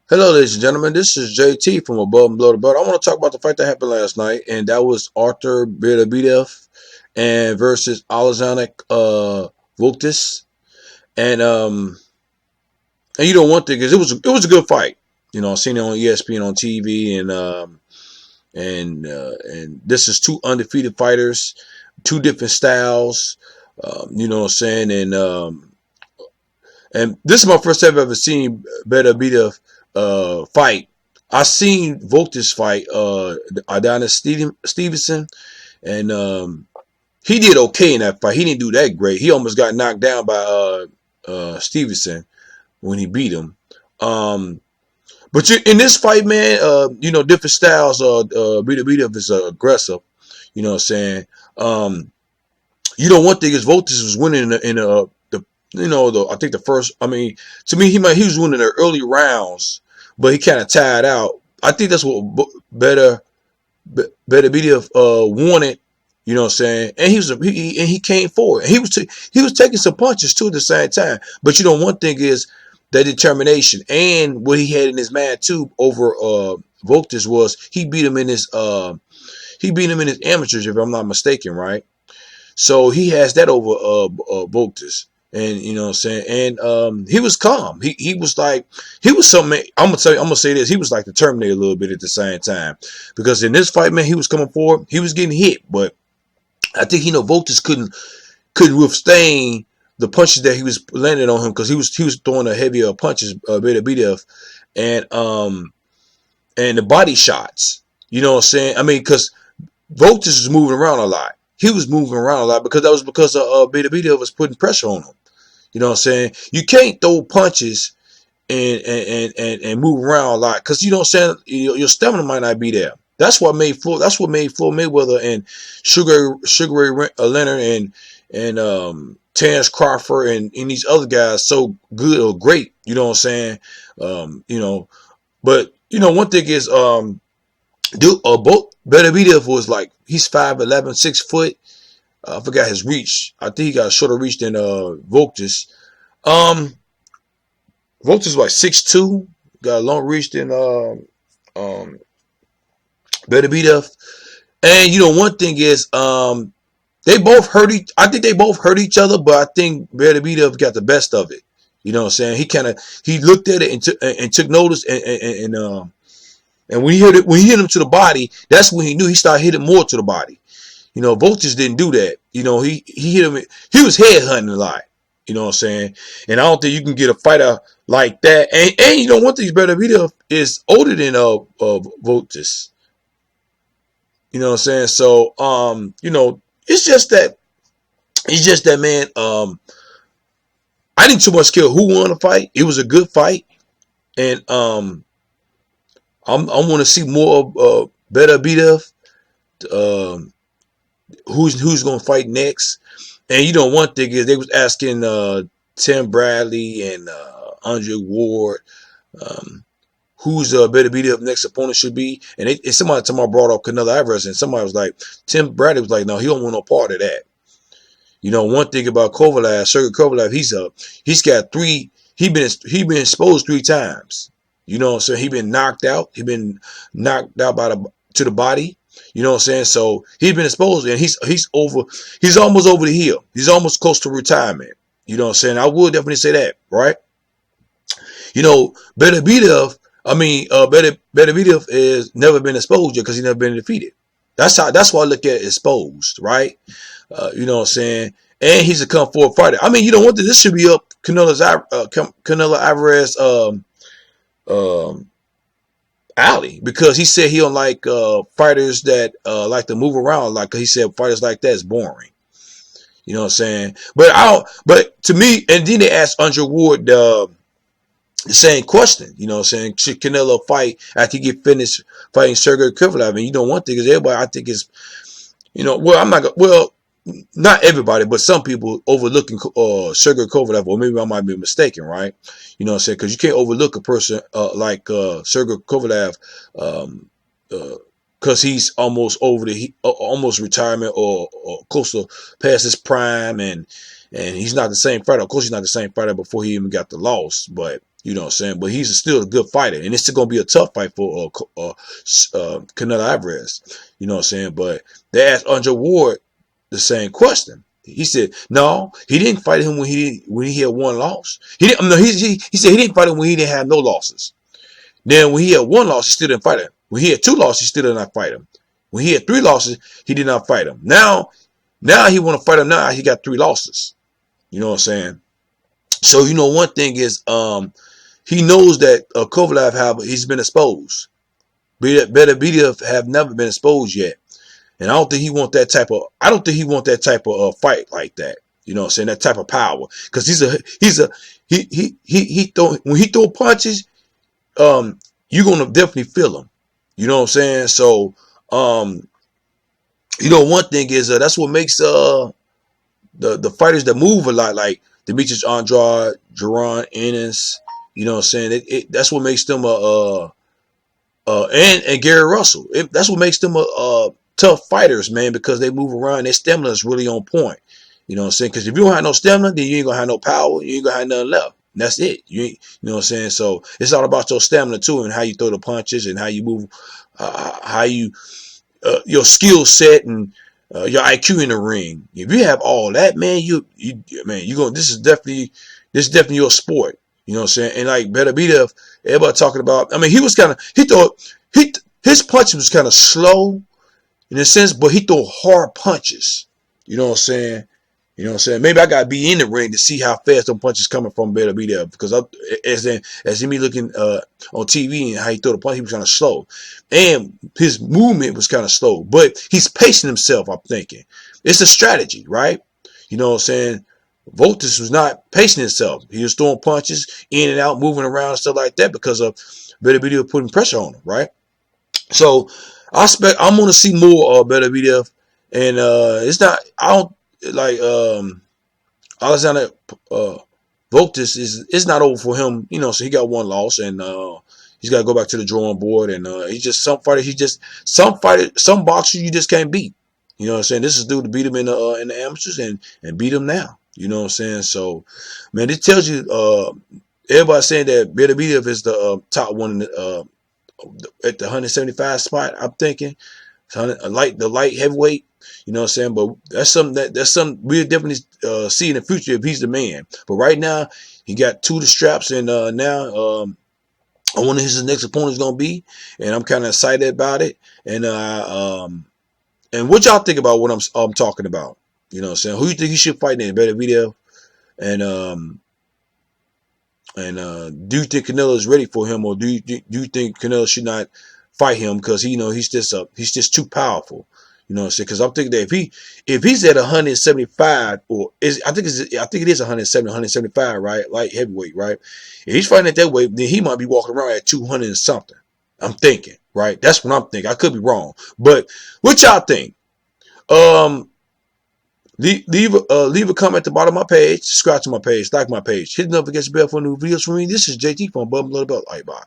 Hello, ladies and gentlemen. This is JT from Above and Below the Belt. I want to talk about the fight that happened last night, and that was Arthur Beterbiev and versus Alexander Voltis. And and one thing is it was a good fight. I seen it on ESPN on TV, and this is two undefeated fighters, two different styles. You know what I'm saying? And this is my first time I've ever seen Beterbiev fight. I seen Voltis fight Adonis Stevenson, and he did okay in that fight. He didn't do that great. He almost got knocked down by Stevenson when he beat him. But in this fight, man, different styles. Beterbiev is aggressive. You know what I'm saying? One thing is Voltis was winning I think the first. I mean, to me, he was winning the early rounds, but he kind of tired out. I think that's what Beterbiev wanted. You know what I'm saying? And he came forward. And he was taking some punches too at the same time. But one thing is that determination and what he had in his mind too over Voltis was he beat him in his amateurs, if I'm not mistaken, right? So he has that over Voltis. And you know what I'm saying? And he was calm. He was like he was something. I'm gonna say this. He was like the Terminator a little bit at the same time. Because in this fight, man, he was coming forward, he was getting hit, but I think Voltis couldn't withstand the punches that he was landing on him because he was throwing a heavier punches, Beterbiev, and the body shots. You know what I'm saying? I mean, because Voltis was moving around a lot. He was moving around a lot because that was because Beterbiev was putting pressure on him. You know what I'm saying? You can't throw punches and move around a lot because you know what I'm saying. Your stamina might not be there. That's what made Floyd Mayweather and Sugar Ray Leonard and Terence Crawford and these other guys so good or great. You know what I'm saying? But one thing is both Beterbiev was like he's 5'11", 6 foot. I forgot his reach. I think he got a shorter reach than Voltis. Voltis was like 6'2", got a long reach than Beterbiev. And one thing is they both hurt I think they both hurt each other, but I think Beterbiev got the best of it. You know what I'm saying? He looked at it and took notice and when he hit him to the body, that's when he knew he started hitting more to the body. Voltis didn't do that. He hit him. He was headhunting a lot. You know what I'm saying? And I don't think you can get a fighter like that. And one thing Beterbiev is older than Voltis. You know what I'm saying? So it's just that man. I didn't too much care who won the fight. It was a good fight, and I want to see more of Beterbiev. Who's going to fight next? And one thing is they was asking Tim Bradley and Andre Ward who's Beterbiev next opponent should be. And somebody brought up Canelo Alvarez, and somebody was like, Tim Bradley was like, no, he don't want no part of that. One thing about Kovalev, Sergey Kovalev, he's got three. He been exposed 3 times. You know what I'm saying? He been knocked out. He been knocked out to the body. You know what I'm saying? So he's been exposed, and he's almost over the hill. He's almost close to retirement. You know what I'm saying? I would definitely say that, right? Beterbiev. Beterbiev has never been exposed yet because he's never been defeated. That's why I look at exposed, right? You know what I'm saying? And he's a come forward fighter. I mean, this should be up Canelo Alvarez alley because he said he don't like fighters that like to move around like cause he said fighters like that is boring. You know what I'm saying? But to me, and then they asked Andre Ward the same question. You know what I'm saying? Should Canelo fight after he get finished fighting Sergey Kovalev? I mean, one thing is everybody I think is not everybody, but some people overlooking Sergey Kovalev, or maybe I might be mistaken, right? You know what I'm saying? Because you can't overlook a person like Sergey Kovalev because he's almost almost retirement or close to past his prime, and he's not the same fighter. Of course, he's not the same fighter before he even got the loss, but You know what I'm saying? But he's still a good fighter, and it's still gonna be a tough fight for Canelo Alvarez. You know what I'm saying? But they asked Andre Ward the same question. He said, "No, he didn't fight him when he had one loss. He didn't. No, he said he didn't fight him when he didn't have no losses. Then when he had one loss, he still didn't fight him. When he had two losses, he still did not fight him. When he had three losses, he did not fight him. Now he want to fight him. Now he got three losses. You know what I'm saying? So you know one thing is he knows that Kovalev he's been exposed. Beterbiev have never been exposed yet, and I don't think he want that type of. I don't think he want that type of fight like that. You know what I'm saying? That type of power, because he throw when he throw punches, you're gonna definitely feel him. You know what I'm saying? So you know one thing is that's what makes the fighters that move a lot like Demetrius Andrade, Jaron Ennis. You know what I'm saying? That's what makes them and Gary Russell. That's what makes them tough fighters, man, because they move around. Their stamina is really on point. You know what I'm saying? Because if you don't have no stamina, then you ain't gonna have no power. You ain't gonna have nothing left. And that's it. You know what I'm saying? So it's all about your stamina too, and how you throw the punches and how you move, how you your skill set and your IQ in the ring. If you have all that, man, you going. This is definitely your sport. You know what I'm saying? And like Beterbiev, everybody talking about. I mean, his punch was kind of slow in a sense, but he throw hard punches. You know what I'm saying? You know what I'm saying? Maybe I gotta be in the ring to see how fast them punches coming from Beterbiev, because as me looking on TV and how he threw the punch, he was kind of slow, and his movement was kind of slow, but he's pacing himself. I'm thinking it's a strategy, right? You know what I'm saying? Voltis was not pacing himself. He was throwing punches in and out, moving around and stuff like that because of Beterbiev putting pressure on him, right? So I'm gonna see more of Beterbiev, and it's not. I don't like Alexander Voltis it's not over for him, you know. So he got one loss, and he's got to go back to the drawing board. And he's just some boxers you just can't beat. You know what I'm saying? This is due to beat him in the amateurs and beat him now. You know what I'm saying? So, man, it tells you everybody's saying that Beterbiev is the top one in at the 175 spot. I'm thinking the light heavyweight. You know what I'm saying? But that's something we'll definitely see in the future if he's the man. But right now, he got two of the straps, and now I wonder who his next opponent is gonna be, and I'm kind of excited about it. And what y'all think about what I'm talking about? You know what I'm saying? Who you think he should fight in? Beterbiev, and do you think Canelo is ready for him, or do you think Canelo should not fight him because he's just too powerful? You know what I'm saying? Because I'm thinking that if he's at 175, I think it is 170, 175, right? Light heavyweight, right? If he's fighting at that weight, then he might be walking around at 200 and something. I'm thinking, right? That's what I'm thinking. I could be wrong, but what y'all think? Leave a comment at the bottom of my page. Subscribe to my page. Like my page. Hit the notification bell for new videos from me. This is JT from Above Below the Belt. All right, bye.